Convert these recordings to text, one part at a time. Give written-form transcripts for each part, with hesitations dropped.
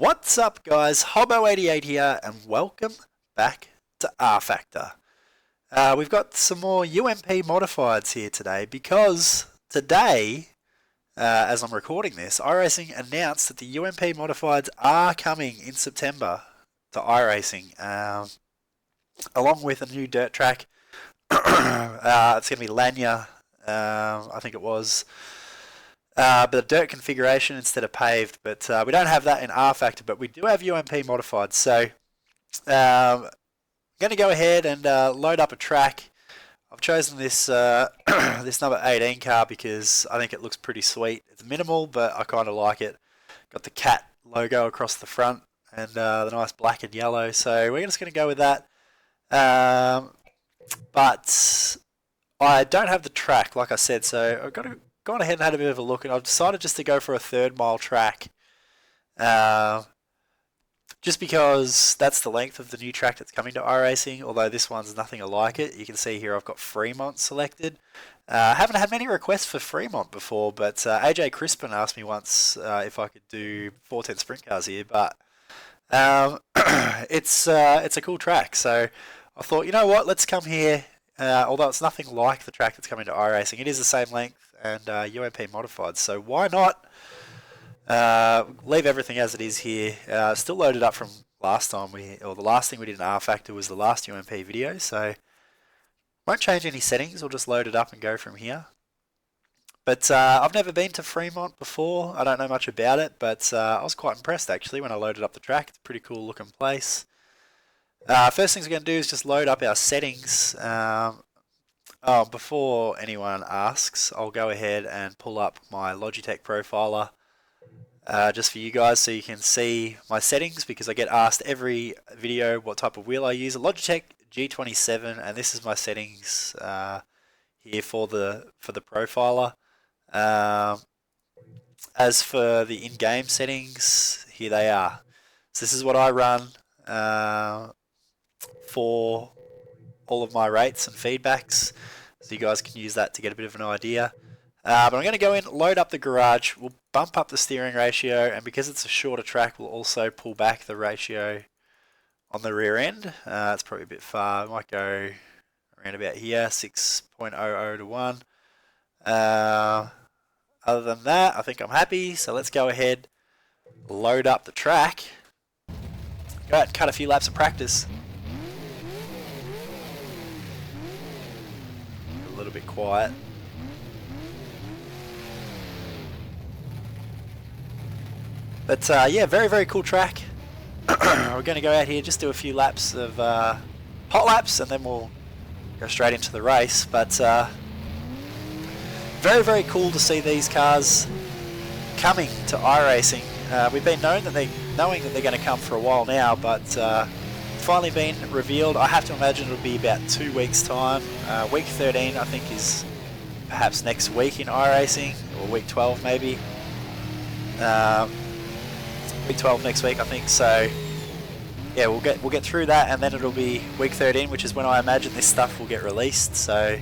What's up guys, Hobo88 here and welcome back to rFactor. We've got some more UMP Modifieds here today because today, as I'm recording this, iRacing announced that the UMP Modifieds are coming in September to iRacing, along with a new dirt track. It's going to be Lanier, I think it was. But a dirt configuration instead of paved, but we don't have that in rFactor, but we do have UMP modified. So I'm going to go ahead and load up a track. I've chosen this this number 18 car because I think it looks pretty sweet. It's minimal, but I kind of like it. Got the cat logo across the front and the nice black and yellow. So we're just going to go with that. But I don't have the track, like I said, so I've gone ahead and had a bit of a look, and I've decided just to go for a 3rd mile track, just because that's the length of the new track that's coming to iRacing, although this one's nothing like it. You can see here I've got Fremont selected. I haven't had many requests for Fremont before, but AJ Crispin asked me once if I could do 410 sprint cars here, but it's a cool track, so I thought, you know what, let's come here. Although it's nothing like the track that's coming to iRacing, it is the same length and UMP modified, so why not leave everything as it is here. Still loaded up from last time, the last thing we did in rFactor was the last UMP video, so won't change any settings, we'll just load it up and go from here. But I've never been to Fremont before, I don't know much about it, but I was quite impressed actually when I loaded up the track. It's a pretty cool looking place. First things we're going to do is just load up our settings. Before anyone asks, I'll go ahead and pull up my Logitech profiler just for you guys so you can see my settings, because I get asked every video what type of wheel I use. A Logitech G27, and this is my settings here for the profiler. As for the in-game settings, here they are. So this is what I run for all of my rates and feedbacks, so you guys can use that to get a bit of an idea. But I'm going to go in, load up the garage, we'll bump up the steering ratio, and because it's a shorter track we'll also pull back the ratio on the rear end. It's probably a bit far, I might go around about here, 6.00 to 1. Other than that, I think I'm happy, so let's go ahead, load up the track, go out and cut a few laps of practice. A little bit quiet. But yeah, very cool track. We're going to go out here, just do a few laps of hot laps, and then we'll go straight into the race. But very cool to see these cars coming to iRacing. We've been knowing that they're going to come for a while now, but finally been revealed. I have to imagine it'll be about 2 weeks time. Week 13 I think is perhaps next week in iRacing, or week 12 maybe. Week 12 next week I think, so yeah, we'll get through that, and then it'll be week 13, which is when I imagine this stuff will get released, so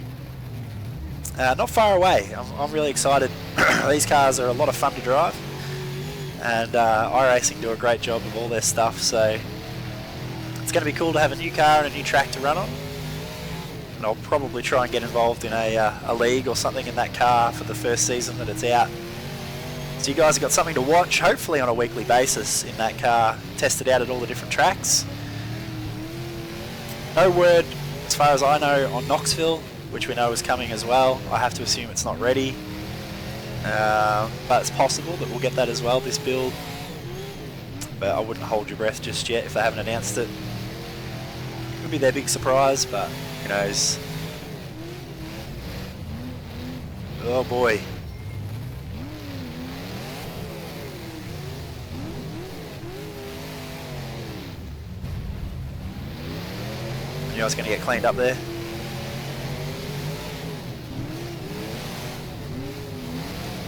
not far away. I'm really excited. These cars are a lot of fun to drive, and iRacing do a great job of all their stuff, so it's going to be cool to have a new car and a new track to run on. And I'll probably try and get involved in a league or something in that car for the first season that it's out. So you guys have got something to watch, hopefully on a weekly basis in that car, test it out at all the different tracks. No word, as far as I know, on Knoxville, which we know is coming as well. I have to assume it's not ready, but it's possible that we'll get that as well, this build. But I wouldn't hold your breath just yet if they haven't announced it. Could be their big surprise, but who knows. Oh boy. I knew I was going to get cleaned up there.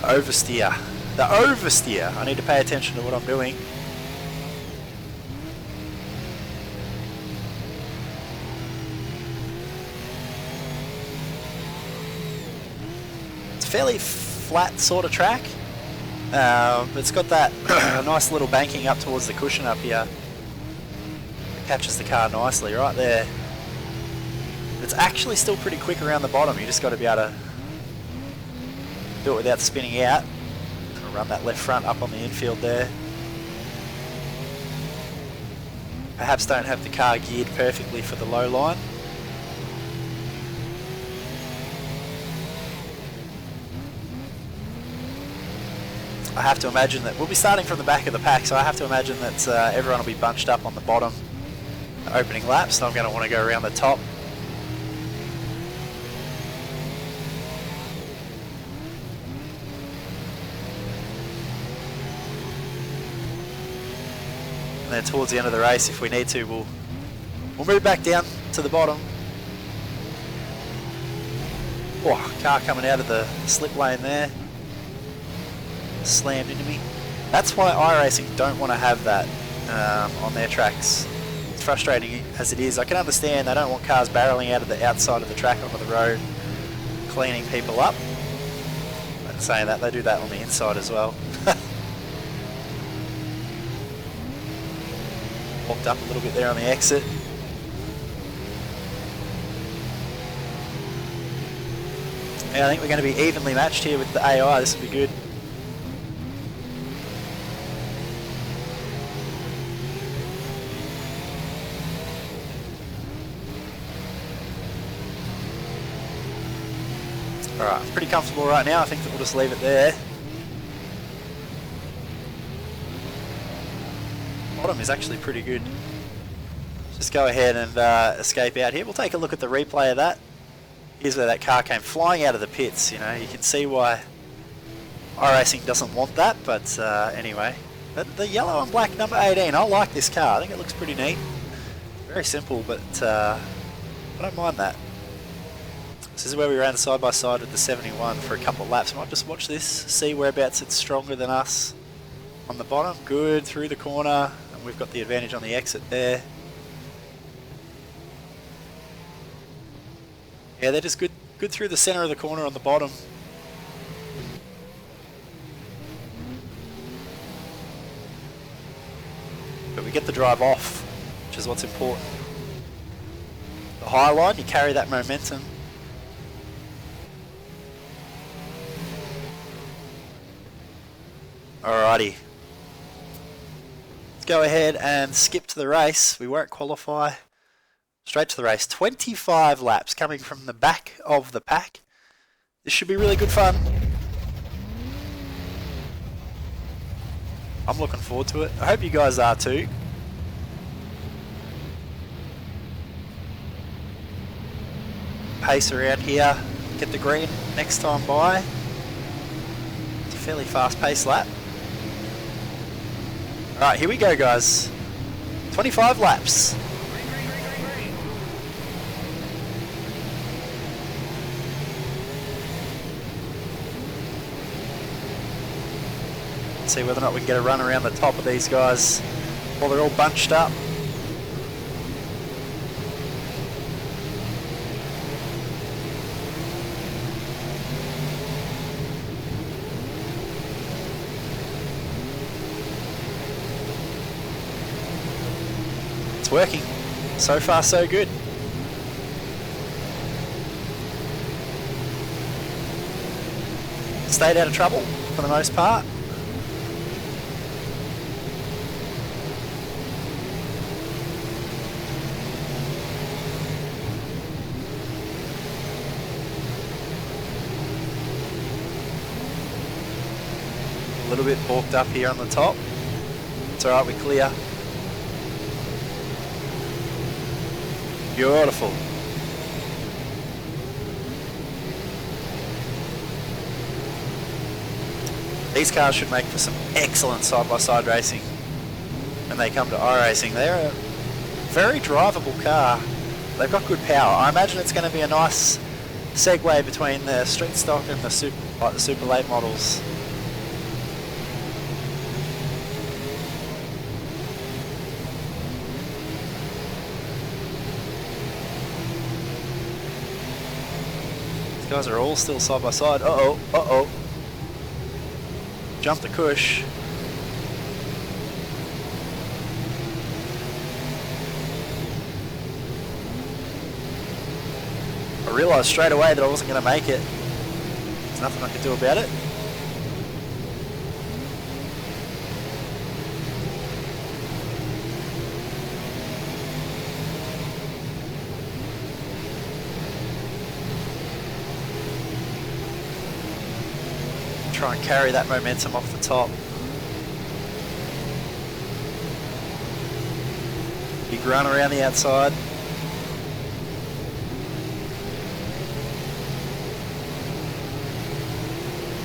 Oversteer. The oversteer. I need to pay attention to what I'm doing. It's a fairly flat sort of track. It's got that nice little banking up towards the cushion up here. It catches the car nicely right there. It's actually still pretty quick around the bottom. You just got to be able to do it without spinning out. I'll run that left front up on the infield there. Perhaps don't have the car geared perfectly for the low line. I have to imagine that we'll be starting from the back of the pack, so I have to imagine that everyone will be bunched up on the bottom opening lap, so I'm going to want to go around the top. And then towards the end of the race, if we need to, we'll move back down to the bottom. Oh, car coming out of the slip lane there. Slammed into me. That's why iRacing don't want to have that on their tracks. It's frustrating as it is. I can understand they don't want cars barreling out of the outside of the track onto the road, cleaning people up. But saying that, they do that on the inside as well. Walked up a little bit there on the exit. Yeah, I think we're going to be evenly matched here with the AI. This will be good. Alright, pretty comfortable right now. I think that we'll just leave it there. Bottom is actually pretty good. Just go ahead and escape out here. We'll take a look at the replay of that. Here's where that car came flying out of the pits. You know, you can see why iRacing doesn't want that, but anyway. The yellow and black number 18, I like this car. I think it looks pretty neat. Very simple, but I don't mind that. This is where we ran side by side with the 71 for a couple of laps. I might just watch this, see whereabouts it's stronger than us. On the bottom, good, through the corner, and we've got the advantage on the exit there. Yeah, they're just good through the center of the corner on the bottom. But we get the drive off, which is what's important. The high line, you carry that momentum. Alrighty. Let's go ahead and skip to the race. We won't qualify. Straight to the race. 25 laps coming from the back of the pack. This should be really good fun. I'm looking forward to it. I hope you guys are too. Pace around here. Get the green next time by. It's a fairly fast pace lap. Alright, here we go guys. 25 laps. See whether or not we can get a run around the top of these guys while they're all bunched up. It's working. So far so good. Stayed out of trouble for the most part. A little bit balked up here on the top. It's alright, we clear. Beautiful. These cars should make for some excellent side-by-side racing when they come to iRacing. They're a very drivable car. They've got good power. I imagine it's going to be a nice segue between the street stock and the super late models. These guys are all still side by side. Uh-oh, uh-oh. jump the cush. I realised straight away that I wasn't going to make it. There's nothing I could do about it. Try and carry that momentum off the top. Big run around the outside.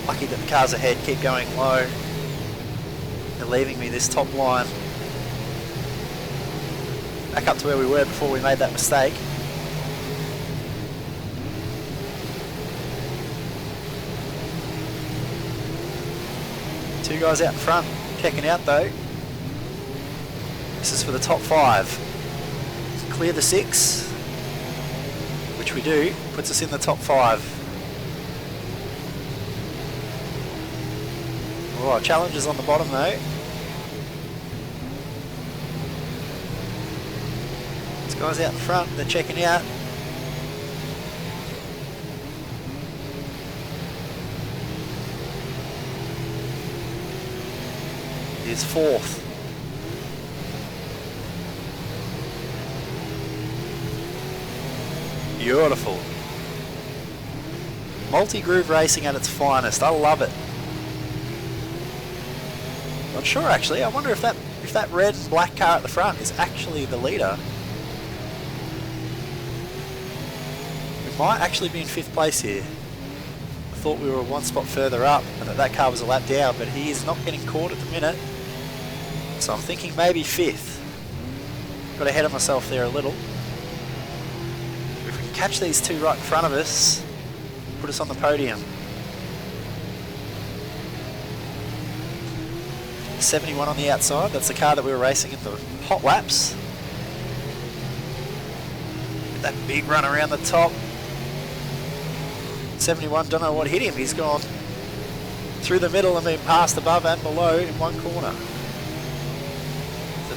Lucky that the cars ahead keep going low. They're leaving me this top line. Back up to where we were before we made that mistake. Two guys out in front, checking out though. This is for the top 5. Clear the 6, which we do, puts us in the top 5. Oh, challenges on the bottom though. These guys out in front, they're checking out. Is 4th. Beautiful. Multi-groove racing at its finest. I love it. Not sure actually. I wonder if that red and black car at the front is actually the leader. We might actually be in 5th place here. I thought we were one spot further up and that car was a lap down, but he is not getting caught at the minute. So I'm thinking maybe 5th. Got ahead of myself there a little. If we can catch these two right in front of us, put us on the podium. 71 on the outside, that's the car that we were racing in the hot laps. Get that big run around the top. 71, don't know what hit him, he's gone through the middle and been passed above and below in one corner.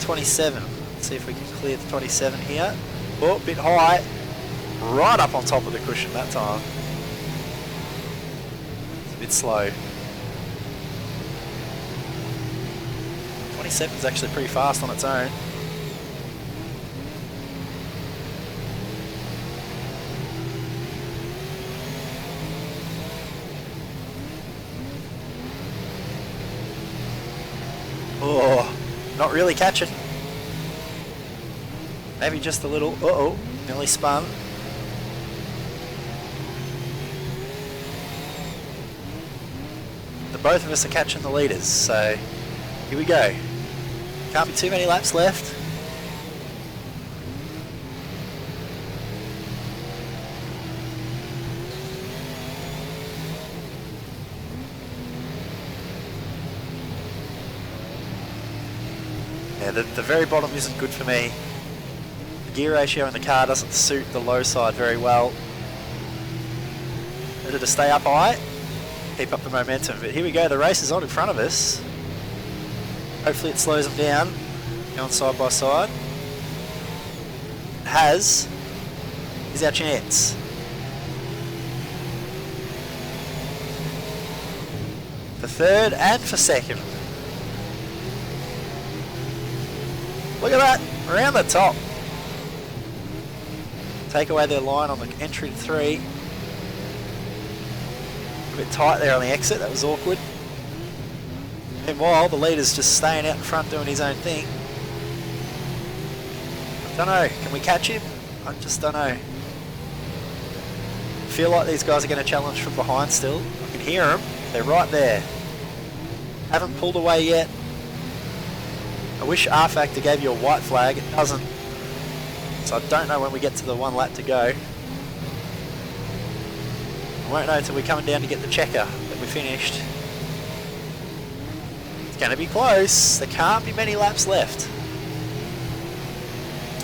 27. Let's see if we can clear the 27 here. Oh, a bit high. Right up on top of the cushion that time. It's a bit slow. 27 is actually pretty fast on its own. Oh, not really catching. Maybe just a little. Uh-oh, nearly spun. The both of us are catching the leaders, so here we go. Can't be too many laps left. Yeah, the very bottom isn't good for me. The gear ratio in the car doesn't suit the low side very well. Better to stay up high, keep up the momentum. But here we go, the race is on in front of us. Hopefully it slows them down, going side by side. It has. Here's our chance. For 3rd and for 2nd. Look at that, around the top. Take away their line on the entry to 3. A bit tight there on the exit, that was awkward. Meanwhile, the leader's just staying out in front doing his own thing. Don't know, can we catch him? I just don't know. Feel like these guys are going to challenge from behind still. I can hear them, they're right there. Haven't pulled away yet. I wish rFactor gave you a white flag, it doesn't. So I don't know when we get to the 1 lap to go. I won't know until we're coming down to get the checker that we finished. It's going to be close. There can't be many laps left.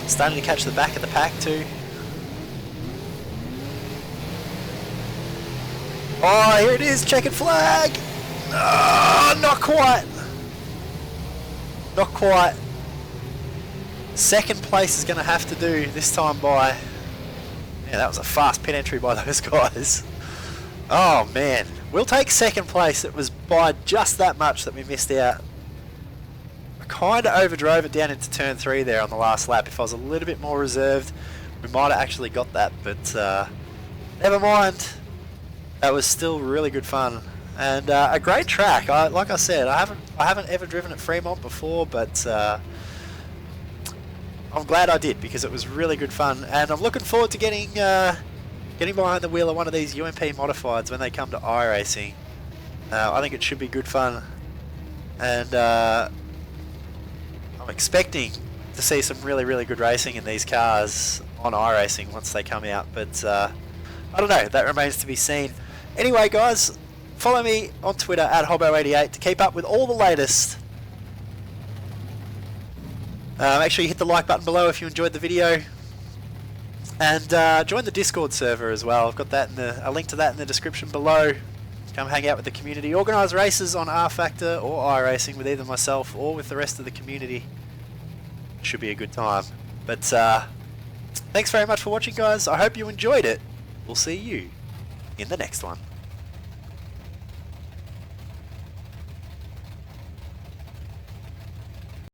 Starting to catch the back of the pack too. Oh, here it is, checkered flag. Not quite. Not quite. Second place is going to have to do this time by... Yeah, that was a fast pit entry by those guys. Oh man, we'll take second place. It was by just that much that we missed out. I kind of overdrove it down into turn 3 there on the last lap. If I was a little bit more reserved, we might have actually got that, but never mind. That was still really good fun. And a great track. Like I said, I haven't ever driven at Fremont before, but I'm glad I did because it was really good fun. And I'm looking forward to getting behind the wheel of one of these UMP Modifieds when they come to iRacing. I think it should be good fun, and I'm expecting to see some really good racing in these cars on iRacing once they come out. But I don't know. That remains to be seen. Anyway, guys. Follow me on Twitter at Hobbo88 to keep up with all the latest. Make sure you hit the like button below if you enjoyed the video. And join the Discord server as well. I've got that a link to that in the description below. Come hang out with the community. Organise races on rFactor or iRacing with either myself or with the rest of the community. Should be a good time. But thanks very much for watching, guys. I hope you enjoyed it. We'll see you in the next one.